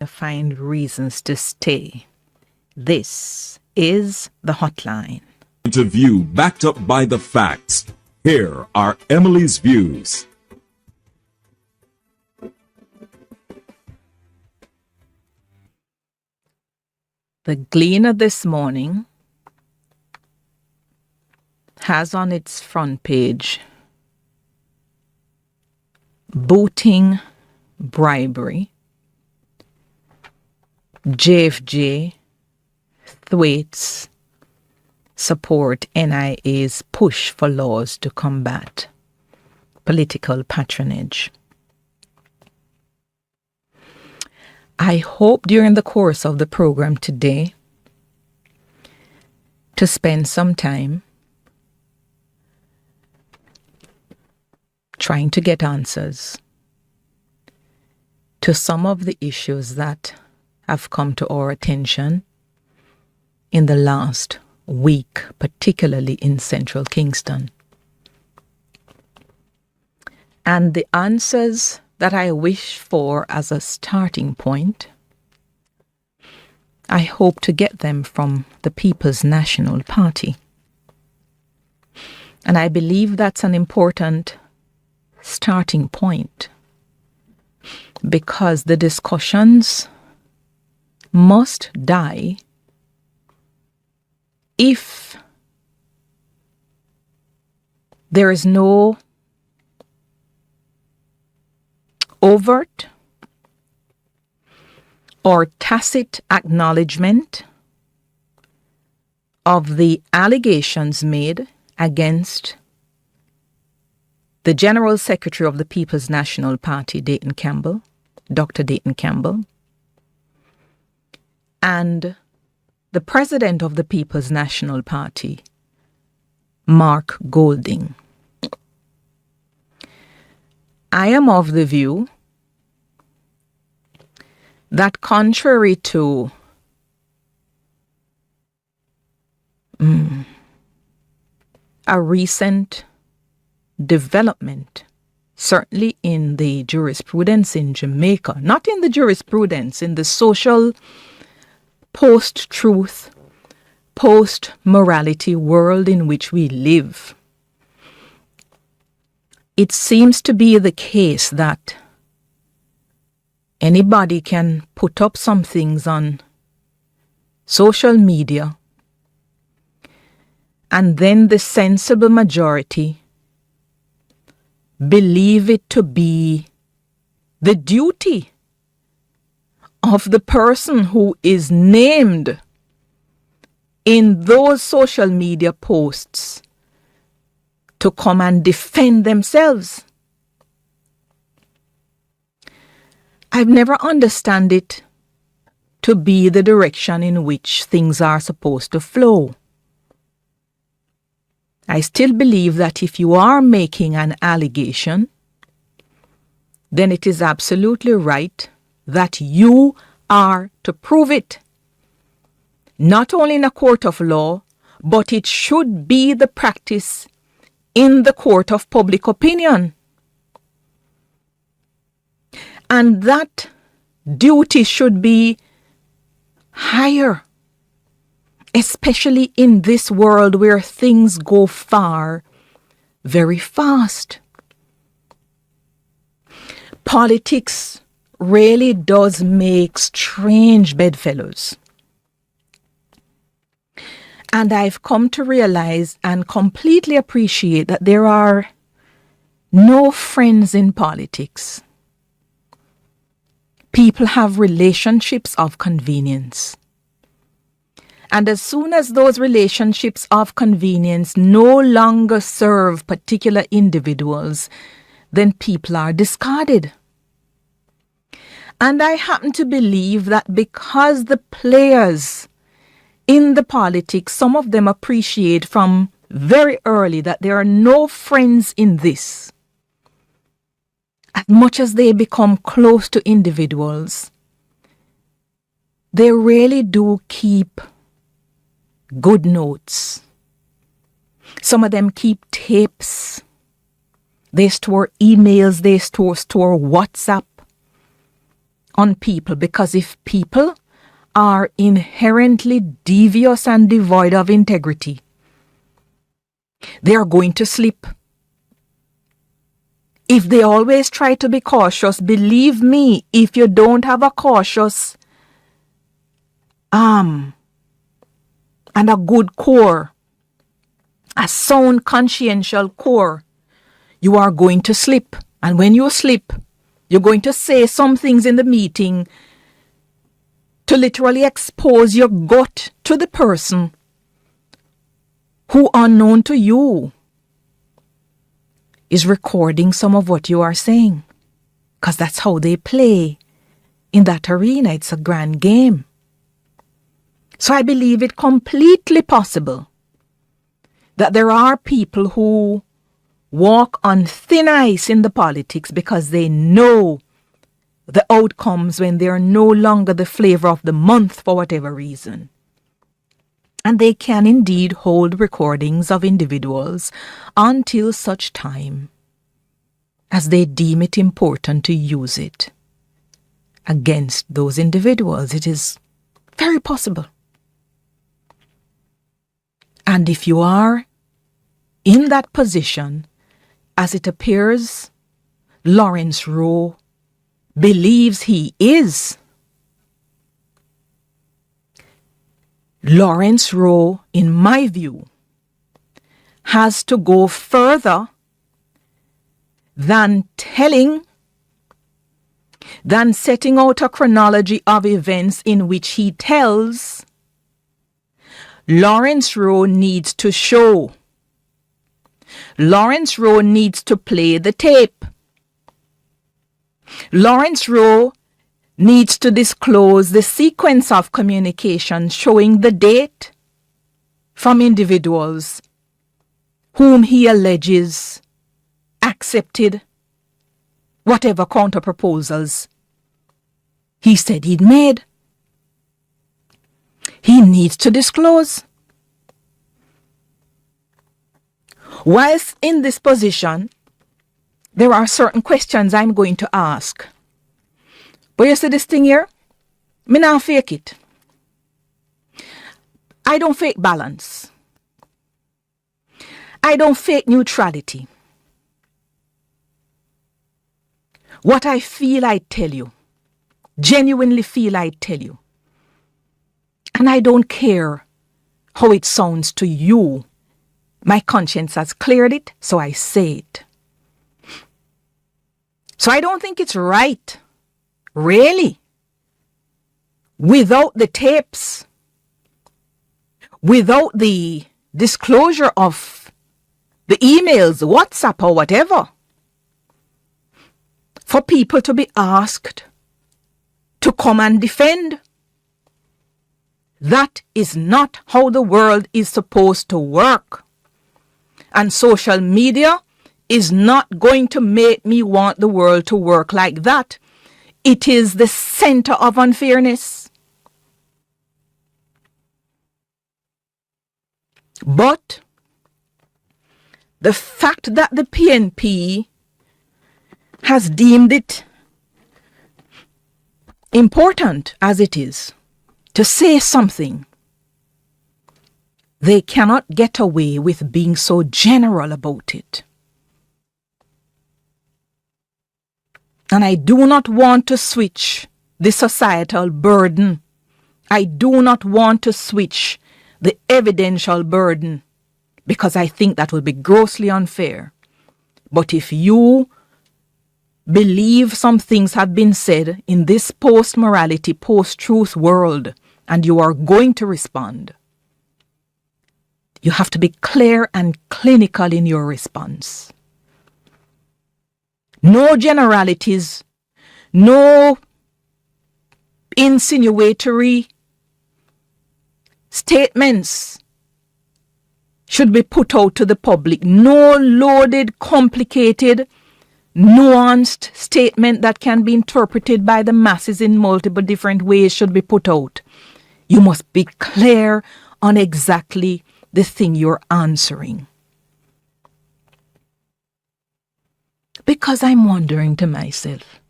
to find reasons to stay. This is the hotline. Interview backed up by the facts. Here are Emily's views. The Gleaner this morning has on its front page booting bribery, JFJ thwaites support NIA's push for laws to combat political patronage. I hope during the course of the program today to spend some time trying to get answers to some of the issues that have come to our attention in the last week, particularly in Central Kingston. And the answers that I wish for as a starting point, I hope to get them from the People's National Party. And I believe that's an important starting point because the discussions must die if there is no overt or tacit acknowledgement of the allegations made against the General Secretary of the People's National Party, Dayton Campbell, Dr. Dayton Campbell, and the President of the People's National Party, Mark Golding. I am of the view that contrary to a recent development, certainly in the jurisprudence in Jamaica, not in the jurisprudence, in the social post-truth, post-morality world in which we live, it seems to be the case that anybody can put up some things on social media and then the sensible majority believe it to be the duty of the person who is named in those social media posts to come and defend themselves. I've never understood it to be the direction in which things are supposed to flow. I still believe that if you are making an allegation, then it is absolutely right that you are to prove it. Not only in a court of law, but it should be the practice in the court of public opinion. And that duty should be higher, especially in this world where things go far very fast. Politics really does make strange bedfellows. And I've come to realize and completely appreciate that there are no friends in politics. People have relationships of convenience. And as soon as those relationships of convenience no longer serve particular individuals, then people are discarded. And I happen to believe that because the players in the politics, some of them appreciate from very early that there are no friends in this. As much as they become close to individuals, they really do keep good notes. Some of them keep tapes. They store emails, they store WhatsApp on people, because if people are inherently devious and devoid of integrity, they are going to slip. If they always try to be cautious, believe me, if you don't have a cautious and a good core, a sound consciential core, you are going to slip. And when you slip, you're going to say some things in the meeting to literally expose your gut to the person who, unknown to you, is recording some of what you are saying. Because that's how they play in that arena. It's a grand game. So I believe it completely possible that there are people who walk on thin ice in the politics because they know the outcomes when they are no longer the flavor of the month for whatever reason. And they can indeed hold recordings of individuals until such time as they deem it important to use it against those individuals. It is very possible. And if you are in that position, as it appears Lawrence Rowe believes he is, Lawrence Rowe, in my view, has to go further than setting out a chronology of events in which he tells. Lawrence Rowe needs to show. Lawrence Rowe needs to play the tape. Lawrence Rowe needs to disclose the sequence of communication showing the date from individuals whom he alleges accepted whatever counter proposals he said he'd made. He needs to disclose. Whilst in this position, there are certain questions I'm going to ask. But you see this thing here? Me not fake it. I don't fake balance. I don't fake neutrality. What I feel, I tell you. Genuinely feel, I tell you. And I don't care how it sounds to you. My conscience has cleared it, so I say it. So I don't think it's right, really, without the tapes, without the disclosure of the emails, WhatsApp or whatever, for people to be asked to come and defend. That is not how the world is supposed to work. And social media is not going to make me want the world to work like that. It is the center of unfairness. But the fact that the PNP has deemed it important as it is to say something, they cannot get away with being so general about it. And I do not want to switch the societal burden. I do not want to switch the evidential burden because I think that will be grossly unfair. But if you believe some things have been said in this post-morality, post-truth world, and you are going to respond, you have to be clear and clinical in your response. No generalities, no insinuatory statements should be put out to the public. No loaded, complicated, nuanced statement that can be interpreted by the masses in multiple different ways should be put out. You must be clear on exactly the thing you're answering. Because I'm wondering to myself,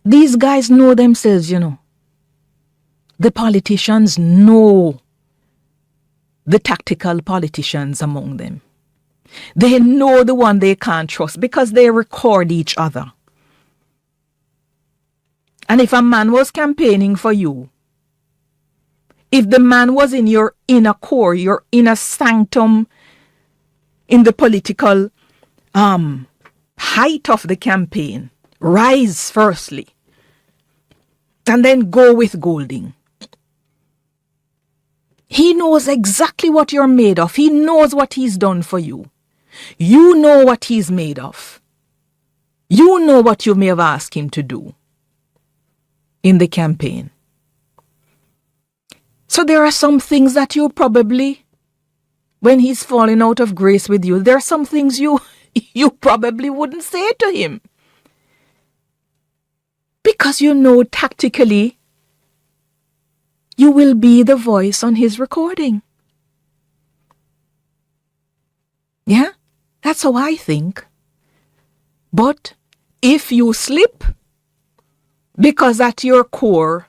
These guys know themselves, you know. The politicians know the tactical politicians among them. They know the one they can't trust because they record each other. And if a man was campaigning for you, if the man was in your inner core, your inner sanctum, in the political height of the campaign, rise firstly, and then go with Golding. He knows exactly what you're made of. He knows what he's done for you. You know what he's made of. You know what you may have asked him to do in the campaign. So there are some things that you probably, when he's falling out of grace with you, there are some things you probably wouldn't say to him. Because you know tactically you will be the voice on his recording. Yeah, that's how I think. But if you slip, because at your core,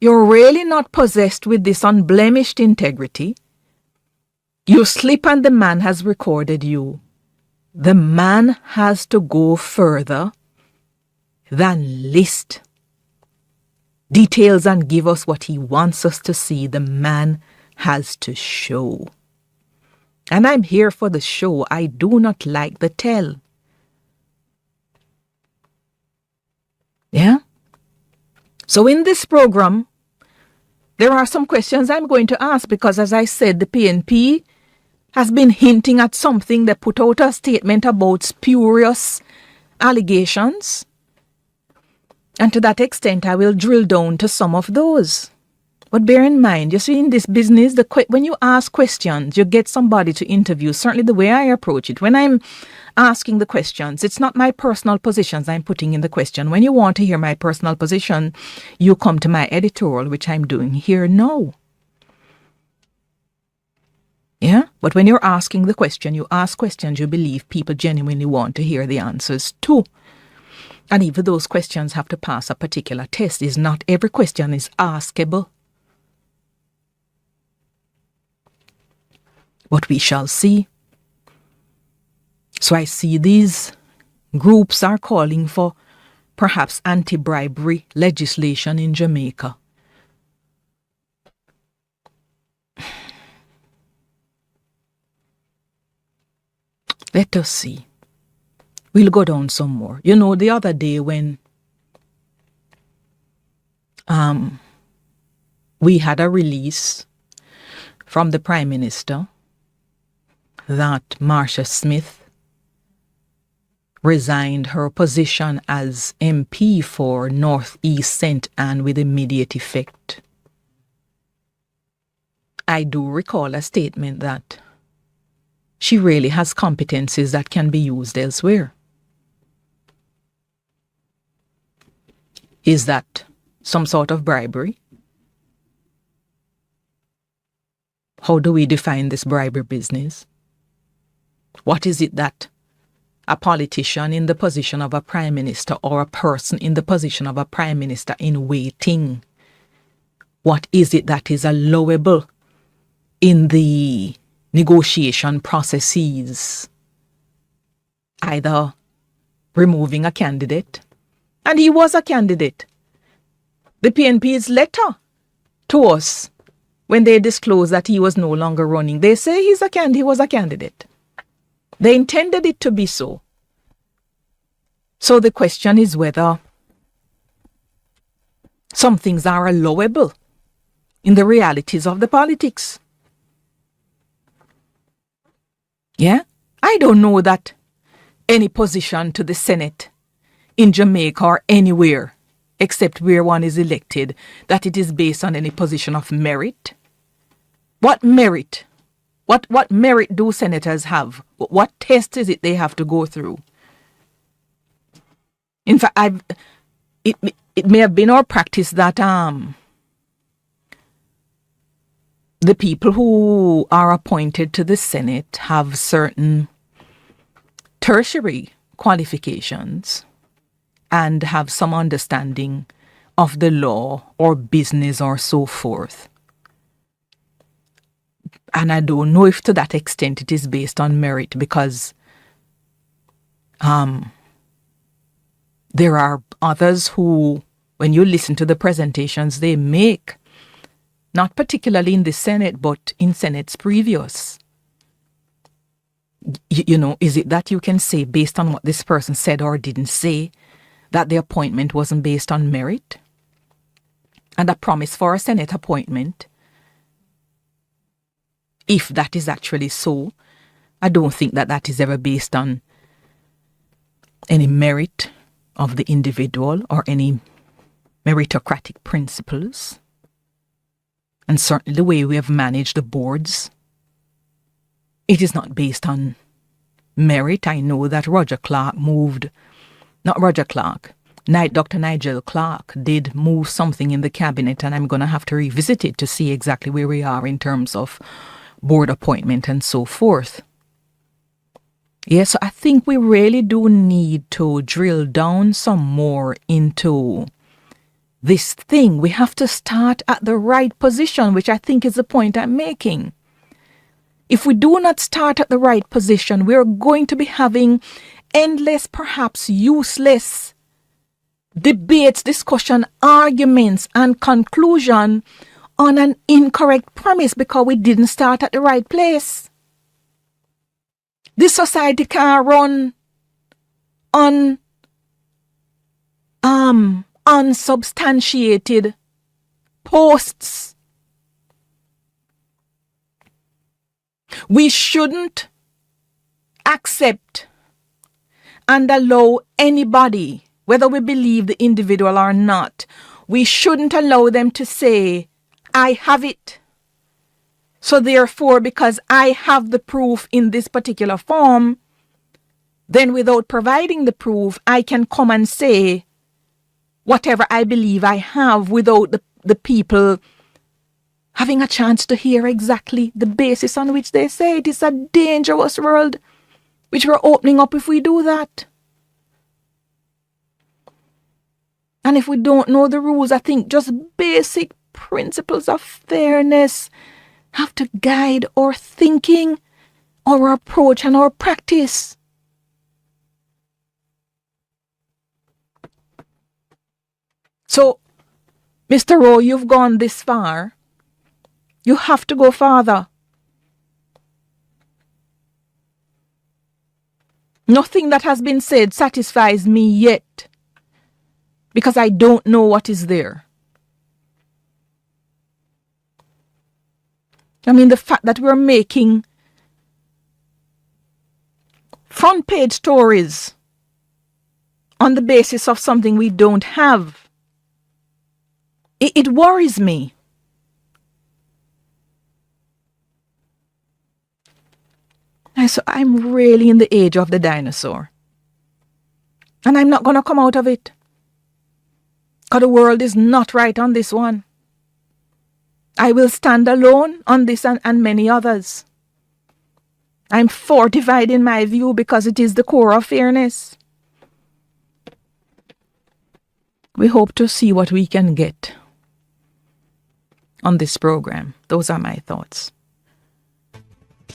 you're really not possessed with this unblemished integrity, you slip and the man has recorded you. The man has to go further than list details and give us what he wants us to see. The man has to show. And I'm here for the show. I do not like the tell. Yeah? So in this program, there are some questions I'm going to ask because, as I said, the PNP has been hinting at something. They put out a statement about spurious allegations. And to that extent, I will drill down to some of those. But bear in mind, you see, in this business, when you ask questions, you get somebody to interview. Certainly the way I approach it, when I'm asking the questions, it's not my personal positions I'm putting in the question. When you want to hear my personal position, you come to my editorial, which I'm doing here now. Yeah? But when you're asking the question, you ask questions you believe people genuinely want to hear the answers to. And even those questions have to pass a particular test. Is not every question is askable. But we shall see. So I see these groups are calling for perhaps anti-bribery legislation in Jamaica. Let us see. We'll go down some more. You know, the other day when we had a release from the Prime Minister that Marcia Smith resigned her position as MP for North East St. Anne with immediate effect. I do recall a statement that she really has competencies that can be used elsewhere. Is that some sort of bribery? How do we define this bribery business? What is it that a politician in the position of a prime minister or a person in the position of a prime minister in waiting, what is it that is allowable in the negotiation processes? Either removing a candidate, and he was a candidate. The PNP's letter to us, when they disclosed that he was no longer running, they say he was a candidate. They intended it to be so. So the question is whether some things are allowable in the realities of the politics. Yeah? I don't know that any position to the Senate in Jamaica or anywhere, except where one is elected, that it is based on any position of merit. What merit? What merit do senators have? What test is it they have to go through? In fact, it may have been our practice that the people who are appointed to the Senate have certain tertiary qualifications and have some understanding of the law or business or so forth. And I don't know if to that extent it is based on merit, because there are others who, when you listen to the presentations they make, not particularly in the Senate, but in Senates previous, is it that you can say, based on what this person said or didn't say, that the appointment wasn't based on merit? And a promise for a Senate appointment, if that is actually so, I don't think that that is ever based on any merit of the individual or any meritocratic principles. And certainly the way we have managed the boards, it is not based on merit. I know that Dr. Nigel Clark did move something in the cabinet, and I'm going to have to revisit it to see exactly where we are in terms of board appointment and so forth. Yes, so I think we really do need to drill down some more into this thing. We have to start at the right position, which I think is the point I'm making. If we do not start at the right position, we're going to be having endless, perhaps useless debates, discussion, arguments, and conclusion on an incorrect premise because we didn't start at the right place. This society can't run on unsubstantiated posts. We shouldn't accept and allow anybody, whether we believe the individual or not, we shouldn't allow them to say, I have it. So therefore, because I have the proof in this particular form, then without providing the proof, I can come and say whatever I believe I have without the people having a chance to hear exactly the basis on which they say it. Is a dangerous world which we're opening up if we do that. And if we don't know the rules, I think just basic principles of fairness have to guide our thinking, our approach, and our practice. So, Mr. Rowe, you've gone this far. You have to go farther. Nothing that has been said satisfies me yet, because I don't know what is there. I mean, the fact that we're making front page stories on the basis of something we don't have, it worries me. So I'm really in the age of the dinosaur. And I'm not going to come out of it. Because the world is not right on this one. I will stand alone on this and many others. I'm fortified in my view because it is the core of fairness. We hope to see what we can get on this program. Those are my thoughts.